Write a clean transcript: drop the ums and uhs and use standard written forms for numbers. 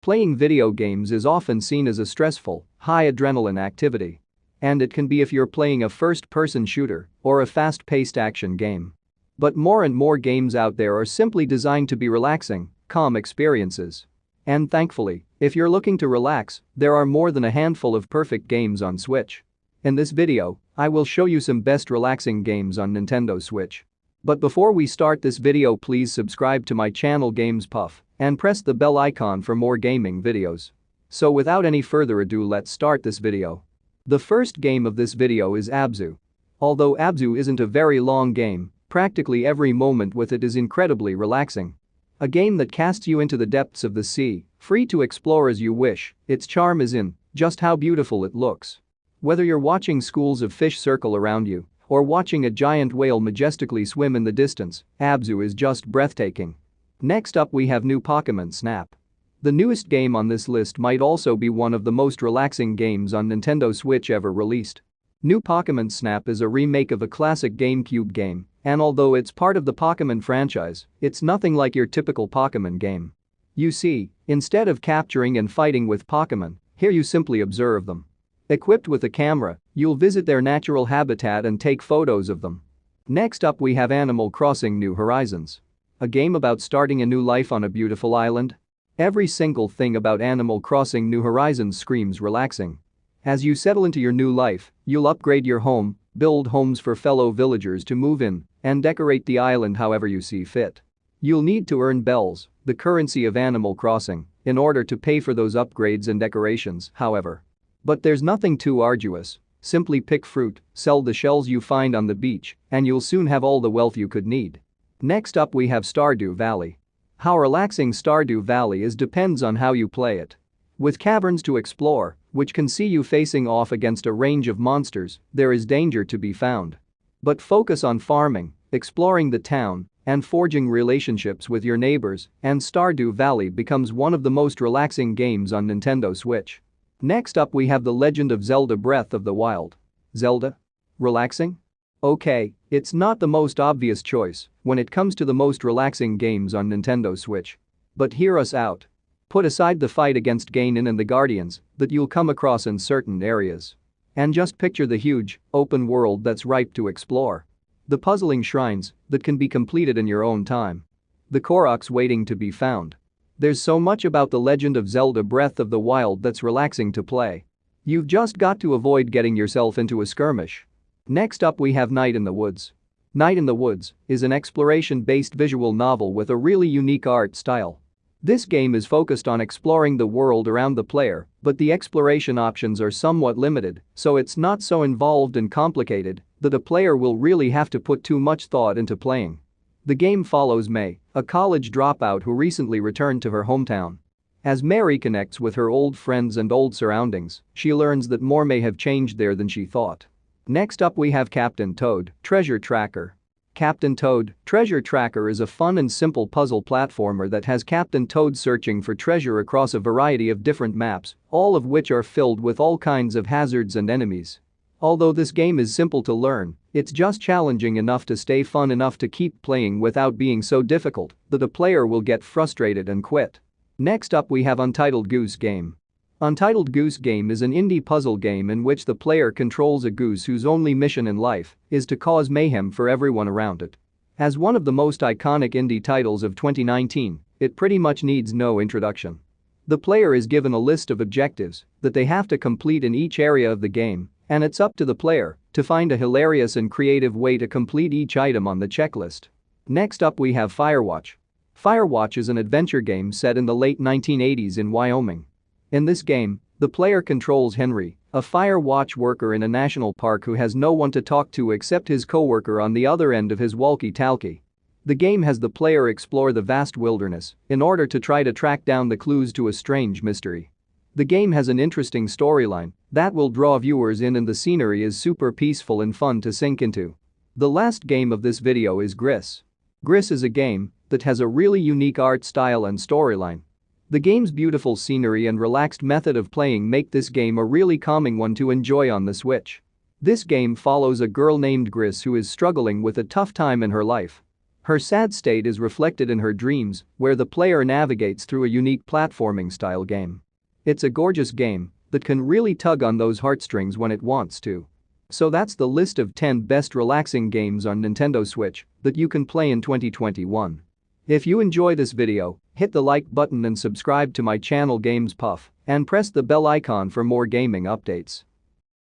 Playing video games is often seen as a stressful, high-adrenaline activity. And it can be if you're playing a first-person shooter or a fast-paced action game. But more and more games out there are simply designed to be relaxing, calm experiences. And thankfully, if you're looking to relax, there are more than a handful of perfect games on Switch. In this video, I will show you some best relaxing games on Nintendo Switch. But before we start this video, please subscribe to my channel Games Puff and press the bell icon for more gaming videos. So without any further ado, let's start this video. The first game of this video is Abzu. Although Abzu isn't a very long game, practically every moment with it is incredibly relaxing. A game that casts you into the depths of the sea, free to explore as you wish. Its charm is in just how beautiful it looks. Whether you're watching schools of fish circle around you or watching a giant whale majestically swim in the distance, Abzu is just breathtaking. Next up we have new Pokémon Snap. The newest game on this list might also be one of the most relaxing games on Nintendo Switch ever released. New Pokémon Snap is a remake of a classic GameCube game, and although it's part of the Pokémon franchise, it's nothing like your typical Pokémon game. You see, instead of capturing and fighting with Pokémon, here you simply observe them. Equipped with a camera, you'll visit their natural habitat and take photos of them. Next up we have Animal Crossing New Horizons. A game about starting a new life on a beautiful island. Every single thing about Animal Crossing New Horizons screams relaxing. As you settle into your new life, you'll upgrade your home, build homes for fellow villagers to move in, and decorate the island however you see fit. You'll need to earn bells, the currency of Animal Crossing, in order to pay for those upgrades and decorations, however. But there's nothing too arduous. Simply pick fruit, sell the shells you find on the beach, and you'll soon have all the wealth you could need. Next up we have Stardew Valley. How relaxing Stardew Valley is depends on how you play it. With caverns to explore, which can see you facing off against a range of monsters, there is danger to be found. But focus on farming, exploring the town, and forging relationships with your neighbors, and Stardew Valley becomes one of the most relaxing games on Nintendo Switch. Next up we have The Legend of Zelda Breath of the Wild. Zelda? Relaxing? Okay, it's not the most obvious choice when it comes to the most relaxing games on Nintendo Switch. But hear us out. Put aside the fight against Ganon and the Guardians that you'll come across in certain areas. And just picture the huge, open world that's ripe to explore. The puzzling shrines that can be completed in your own time. The Koroks waiting to be found. There's so much about The Legend of Zelda Breath of the Wild that's relaxing to play. You've just got to avoid getting yourself into a skirmish. Next up we have Night in the Woods. Night in the Woods is an exploration-based visual novel with a really unique art style. This game is focused on exploring the world around the player, but the exploration options are somewhat limited, so it's not so involved and complicated that a player will really have to put too much thought into playing. The game follows May, a college dropout who recently returned to her hometown. As May reconnects with her old friends and old surroundings, she learns that more may have changed there than she thought. Next up we have Captain Toad, Treasure Tracker. Captain Toad, Treasure Tracker is a fun and simple puzzle platformer that has Captain Toad searching for treasure across a variety of different maps, all of which are filled with all kinds of hazards and enemies. Although this game is simple to learn, it's just challenging enough to stay fun enough to keep playing without being so difficult that a player will get frustrated and quit. Next up we have Untitled Goose Game. Untitled Goose Game is an indie puzzle game in which the player controls a goose whose only mission in life is to cause mayhem for everyone around it. As one of the most iconic indie titles of 2019, it pretty much needs no introduction. The player is given a list of objectives that they have to complete in each area of the game, and it's up to the player to find a hilarious and creative way to complete each item on the checklist. Next up we have Firewatch. Firewatch is an adventure game set in the late 1980s in Wyoming. In this game, the player controls Henry, a fire watch worker in a national park who has no one to talk to except his coworker on the other end of his walkie-talkie. The game has the player explore the vast wilderness in order to try to track down the clues to a strange mystery. The game has an interesting storyline that will draw viewers in, and the scenery is super peaceful and fun to sink into. The last game of this video is Gris. Gris is a game that has a really unique art style and storyline. The game's beautiful scenery and relaxed method of playing make this game a really calming one to enjoy on the Switch. This game follows a girl named Gris who is struggling with a tough time in her life. Her sad state is reflected in her dreams, where the player navigates through a unique platforming style game. It's a gorgeous game that can really tug on those heartstrings when it wants to. So that's the list of 10 best relaxing games on Nintendo Switch that you can play in 2021. If you enjoy this video, hit the like button and subscribe to my channel Games Puff and press the bell icon for more gaming updates.